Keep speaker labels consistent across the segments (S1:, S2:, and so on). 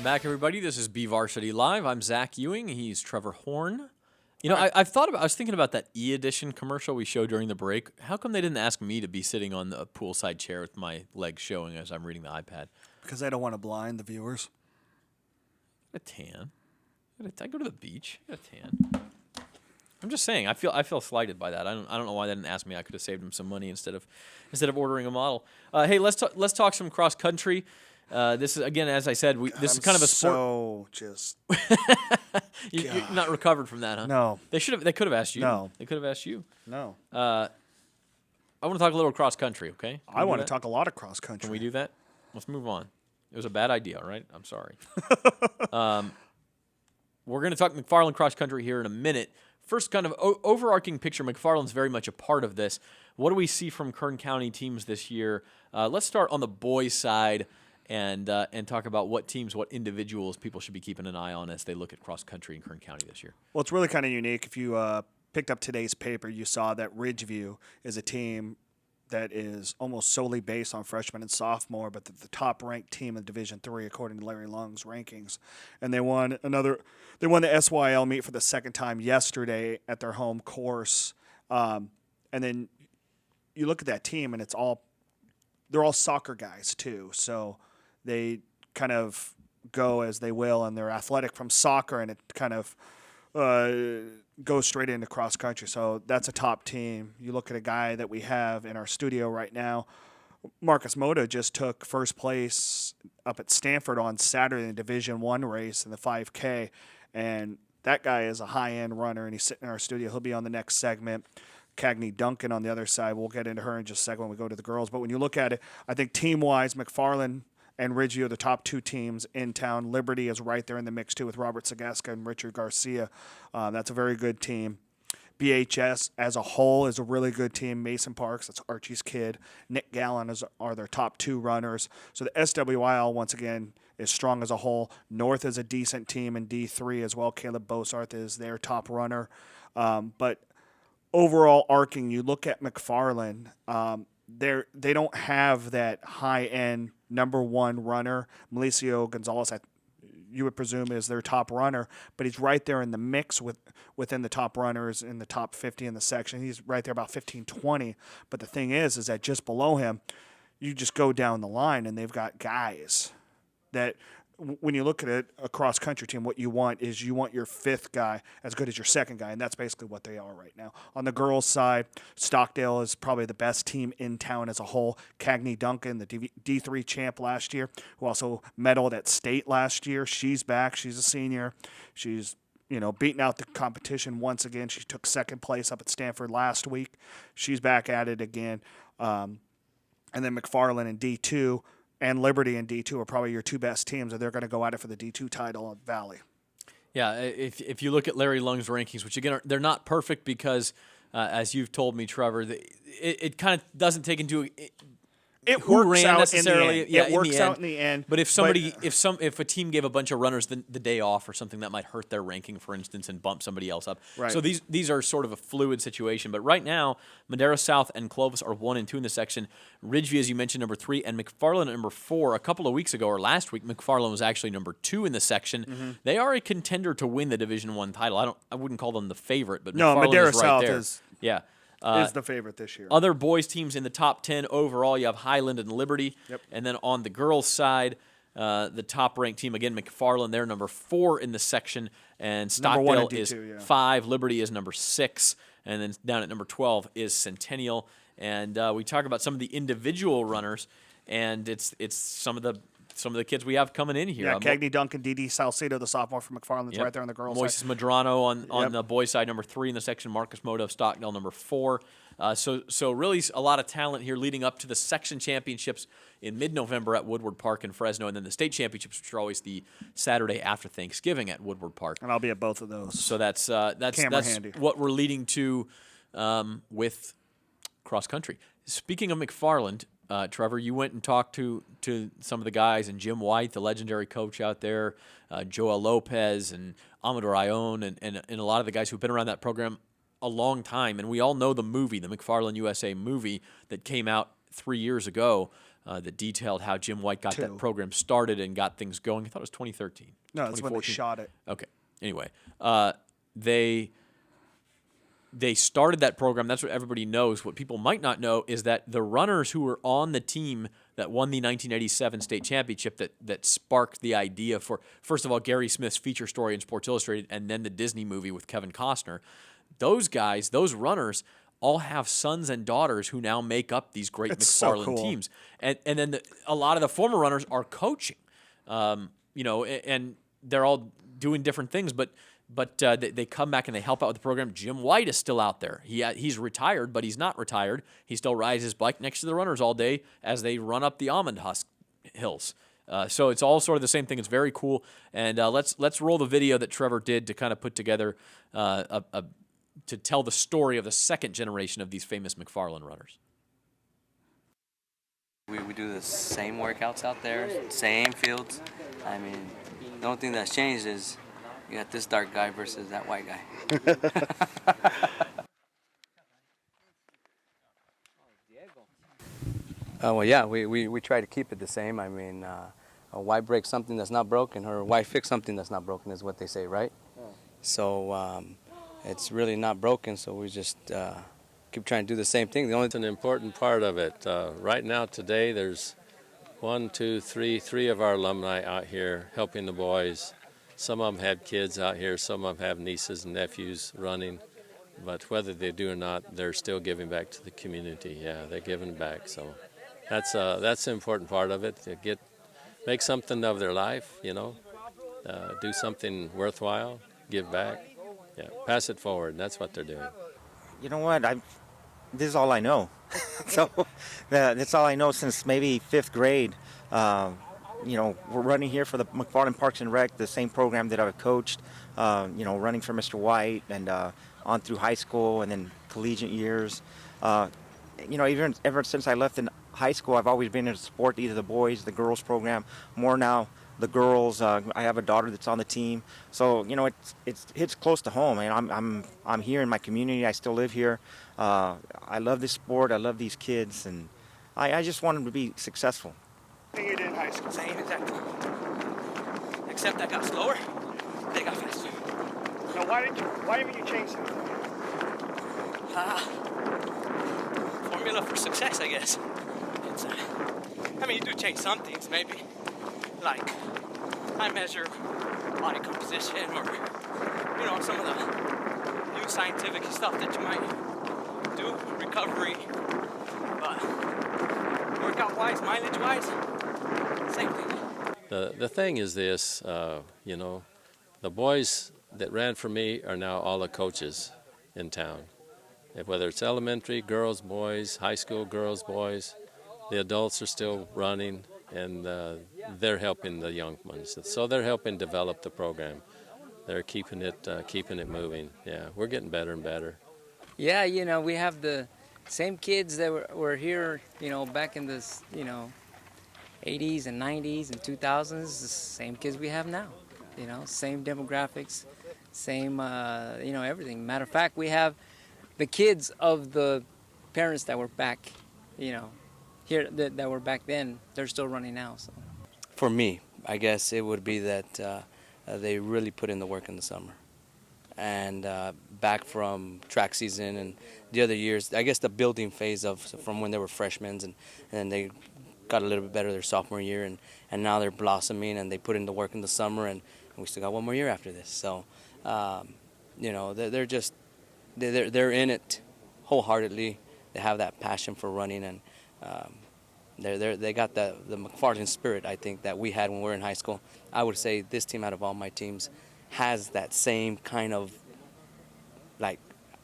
S1: Welcome back, everybody. This is BVarsity Live. I'm Zach Ewing. He's Trevor Horn. You know, I was thinking about that E-Edition commercial we showed during the break. How come they didn't ask me to be sitting on the poolside chair with my legs showing as I'm reading the iPad?
S2: Because they don't want to blind the viewers.
S1: A tan. I go to the beach. I got a tan. I'm just saying. I feel slighted by that. I don't know why they didn't ask me. I could have saved them some money instead of ordering a model. Hey, let's talk some cross country. This is, again, as I said, this is kind of a sport.
S2: So just
S1: You're not recovered from that, huh?
S2: No.
S1: They could have asked you.
S2: No.
S1: They could have asked you.
S2: no.
S1: I want to talk a little cross country, okay?
S2: I want to talk a lot of cross country.
S1: Can we do that? Let's move on. It was a bad idea, all right? I'm sorry. We're going to talk McFarland cross country here in a minute. First, kind of overarching picture, McFarland's very much a part of this. What do we see from Kern County teams this year? Let's start on the boys' side and talk about what teams, what individuals people should be keeping an eye on as they look at cross country in Kern County this year.
S2: Well, it's really kind of unique. If you picked up today's paper, you saw that Ridgeview is a team that is almost solely based on freshmen and sophomore, but the top-ranked team in Division III according to Larry Lung's rankings. And they won the SYL meet for the second time yesterday at their home course. And then you look at that team, and they're all soccer guys too. So they kind of go as they will, and they're athletic from soccer, and it kind of goes straight into cross country. So that's a top team. You look at a guy that we have in our studio right now. Marcus Moda just took first place up at Stanford on Saturday in the Division I race in the 5K, and that guy is a high-end runner, and he's sitting in our studio. He'll be on the next segment. Cagney Duncan on the other side. We'll get into her in just a second when we go to the girls. But when you look at it, I think team-wise, McFarland and Ridgeview are the top two teams in town. Liberty is right there in the mix, too, with Robert Sagaska and Richard Garcia. That's a very good team. BHS as a whole is a really good team. Mason Parks, that's Archie's kid. Nick Gallen are their top two runners. So the SWIL, once again, is strong as a whole. North is a decent team in D3 as well. Caleb Bosarth is their top runner. But overall arcing, you look at McFarland, they don't have that high-end number one runner. Malicio Gonzalez, you would presume, is their top runner, but he's right there in the mix within the top runners in the top 50 in the section. He's right there about 15-20. But the thing is that just below him, you just go down the line, and they've got guys that – when you look at it, a cross-country team, what you want is you want your fifth guy as good as your second guy, and that's basically what they are right now. On the girls' side, Stockdale is probably the best team in town as a whole. Cagney Duncan, the D3 champ last year, who also medaled at state last year. She's back. She's a senior. She's beating out the competition once again. She took second place up at Stanford last week. She's back at it again. And then McFarland in D2 and Liberty in D2 are probably your two best teams, and they're going to go at it for the D2 title at Valley.
S1: Yeah, if you look at Larry Lung's rankings, which again they're not perfect because, as you've told me, Trevor, it kind of doesn't take into
S2: it
S1: who
S2: works
S1: ran
S2: out
S1: necessarily.
S2: in the end.
S1: Yeah,
S2: it works out in the end.
S1: But if a team gave a bunch of runners the day off or something, that might hurt their ranking, for instance, and bump somebody else up.
S2: Right.
S1: So these are sort of a fluid situation. But right now, Madera South and Clovis are 1 and 2 in the section. Ridgeview, as you mentioned, number 3, and McFarland at number 4. A couple of weeks ago or last week, McFarland was actually number 2 in the section. Mm-hmm. They are a contender to win the Division I title. I wouldn't call them the favorite, but
S2: no,
S1: McFarland
S2: Madera
S1: is right
S2: South
S1: there.
S2: is the favorite this year.
S1: Other boys teams in the top 10 overall, you have Highland and Liberty.
S2: Yep.
S1: And then on the girls' side, the top-ranked team, again, McFarland, they're number 4 in the section. And Stockdale is 5. Liberty is number 6. And then down at number 12 is Centennial. And we talk about some of the individual runners, and it's some of the kids we have coming in here.
S2: Yeah, Cagney Duncan, D.D. Salcedo, the sophomore from McFarland's right there on the girls'
S1: Moises
S2: side.
S1: Madrano on the boys' side, number 3 in the section. Marcus Moda of Stockdale, number 4. So really a lot of talent here leading up to the section championships in mid-November at Woodward Park in Fresno, and then the state championships, which are always the Saturday after Thanksgiving at Woodward Park.
S2: And I'll be at both of those.
S1: So that's
S2: handy.
S1: what we're leading to with cross country. Speaking of McFarland, Trevor, you went and talked to some of the guys, and Jim White, the legendary coach out there, Joel Lopez and Amador Ione, and a lot of the guys who've been around that program a long time. And we all know the movie, the McFarland USA movie that came out 3 years ago. that detailed how Jim White got
S2: 2.
S1: that program started and got things going. I thought it was 2013.
S2: No, that's when they shot it.
S1: Okay. Anyway, they started that program. That's what everybody knows. What people might not know is that the runners who were on the team that won the 1987 state championship that sparked the idea for, first of all, Gary Smith's feature story in Sports Illustrated and then the Disney movie with Kevin Costner, those guys, those runners, all have sons and daughters who now make up these great McFarland teams. And then a lot of the former runners are coaching, and they're all doing different things, but they come back and they help out with the program. Jim White is still out there. He's retired, but he's not retired. He still rides his bike next to the runners all day as they run up the almond husk hills. So it's all sort of the same thing. It's very cool. And let's roll the video that Trevor did to kind of put together to tell the story of the second generation of these famous McFarland runners.
S3: We do the same workouts out there, same fields. I mean, the only thing that's changed is you got this dark guy versus that white guy. Well, yeah, we try to keep it the same. I mean, why break something that's not broken, or why fix something that's not broken is what they say, right? So it's really not broken, so we just keep trying to do the same thing.
S4: It's an important part of it. Right now, today, there's three of our alumni out here helping the boys. Some of them had kids out here, some of them have nieces and nephews running, but whether they do or not, they're still giving back to the community. Yeah, they're giving back, so that's an important part of it, to make something of their life, do something worthwhile, give back, yeah, pass it forward. That's what they're doing.
S5: You know what? This is all I know. So that's all I know since maybe 5th grade. We're running here for the McFarland Parks and Rec, the same program that I've coached, running for Mr. White and on through high school and then collegiate years. Even ever since I left in high school, I've always been in sport, either the boys, the girls program, more now the girls. I have a daughter that's on the team. So, it hits close to home. And I'm here in my community. I still live here. I love this sport. I love these kids. And I just want them to be successful.
S2: Thing you did in high school.
S3: Same exactly. Except I got slower, they got faster.
S2: Now, why haven't you changed something?
S3: Formula for success, I guess. You do change some things, maybe. Like, I measure body composition or, some of the new scientific stuff that you might do, recovery. But workout-wise, mileage-wise, same thing.
S4: The thing is this, the boys that ran for me are now all the coaches in town. Whether it's elementary, girls, boys, high school, girls, boys, the adults are still running, and they're helping the young ones. So they're helping develop the program. They're keeping it moving. Yeah, we're getting better and better.
S6: Yeah, we have the same kids that were here, back in the, 80s and 90s and 2000s, the same kids we have now, same demographics, same, everything. Matter of fact, we have the kids of the parents that were back, here that were back then, they're still running now. So.
S3: For me, I guess it would be that they really put in the work in the summer. And back from track season and the other years, I guess the building phase from when they were freshmen, and then they got a little bit better their sophomore year, and now they're blossoming and they put in the work in the summer, and we still got one more year after this. So, they're in it wholeheartedly. They have that passion for running, and they got the McFarland spirit, I think, that we had when we were in high school. I would say this team out of all my teams has that same kind of, like,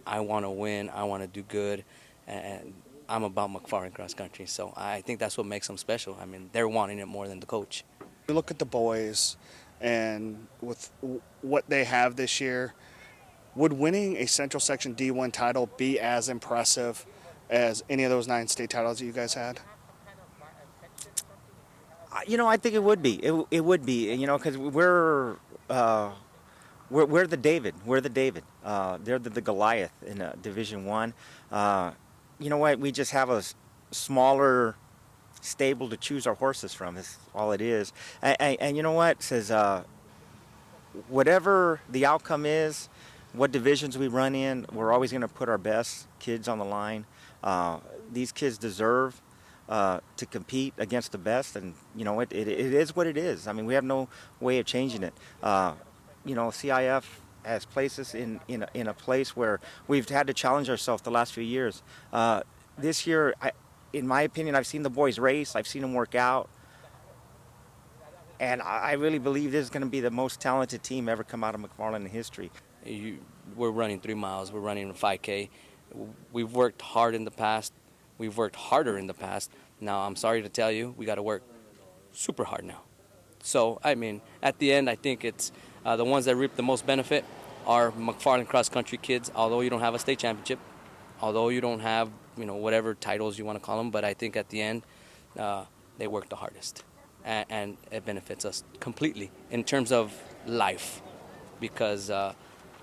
S3: I want to win, I want to do good, and I'm about McFarland cross country. So I think that's what makes them special. I mean, they're wanting it more than the coach.
S2: You look at the boys, and with what they have this year, would winning a Central Section D1 title be as impressive as any of those 9 state titles that you guys had?
S5: I think it would be. It would be, because we're the David. We're the David. They're the Goliath in Division I. You know what? We just have a smaller stable to choose our horses from. That's all it is. And you know what? It says whatever the outcome is, what divisions we run in, we're always going to put our best kids on the line. These kids deserve to compete against the best, and you know it is what it is. I mean, we have no way of changing it. You know, CIF has placed us in a place where we've had to challenge ourselves the last few years. This year, in my opinion, I've seen the boys race, I've seen them work out, and I really believe this is going to be the most talented team ever come out of McFarland in history.
S3: We're running 3 miles. We're running a 5K. We've worked hard in the past. We've worked harder in the past. Now, I'm sorry to tell you, we got to work super hard now. So, I mean, at the end, I think it's the ones that reap the most benefit are McFarland cross-country kids, although you don't have a state championship, although you don't have, you know, whatever titles you want to call them, but I think at the end, they work the hardest. And it benefits us completely in terms of life, because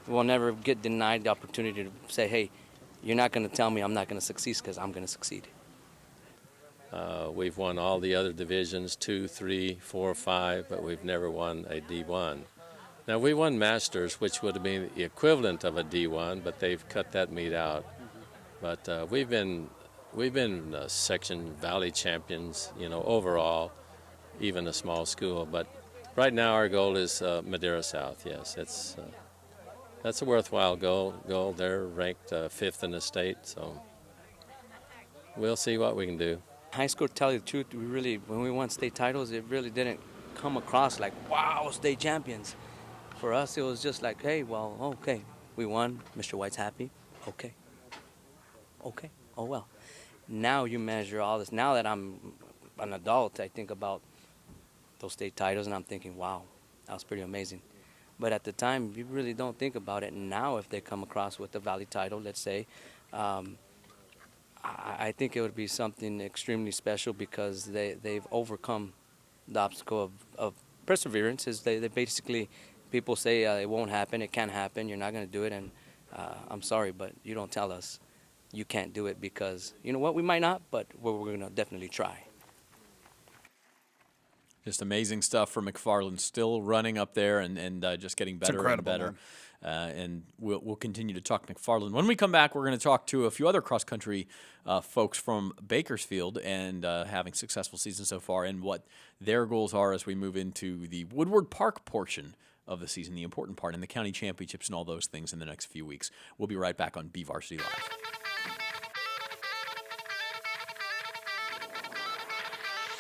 S3: we'll never get denied the opportunity to say, hey, you're not going to tell me I'm not going to succeed, because I'm going to succeed.
S4: We've won all the other divisions, 2, 3, 4, 5, but we've never won a D1. Now, we won Masters, which would have been the equivalent of a D1, but they've cut that meet out. But we've been section valley champions, you know, overall, even a small school. But right now our goal is Madera South. Yes, that's a worthwhile goal. They're ranked 5th in the state, so we'll see what we can do.
S3: High school, to tell you the truth, when we won state titles, it really didn't come across like, wow, state champions. For us, it was just like, hey, well, okay, we won. Mr. White's happy. Okay, oh well. Now you measure all this. Now that I'm an adult, I think about those state titles, and I'm thinking, wow, that was pretty amazing. But at the time, you really don't think about it. Now, if they come across with the Valley title, let's say, I think it would be something extremely special, because they've overcome the obstacle of perseverance. Is they basically, people say it won't happen, it can't happen, you're not going to do it, and I'm sorry, but you don't tell us you can't do it, because you know what, we might not, but we're going to definitely try.
S1: Just amazing stuff for McFarland, still running up there and just getting better and better. And we'll continue to talk McFarland. When we come back, we're going to talk to a few other cross-country folks from Bakersfield and having successful seasons so far, and what their goals are as we move into the Woodward Park portion of the season, the important part, and the county championships and all those things in the next few weeks. We'll be right back on BVarsity Live.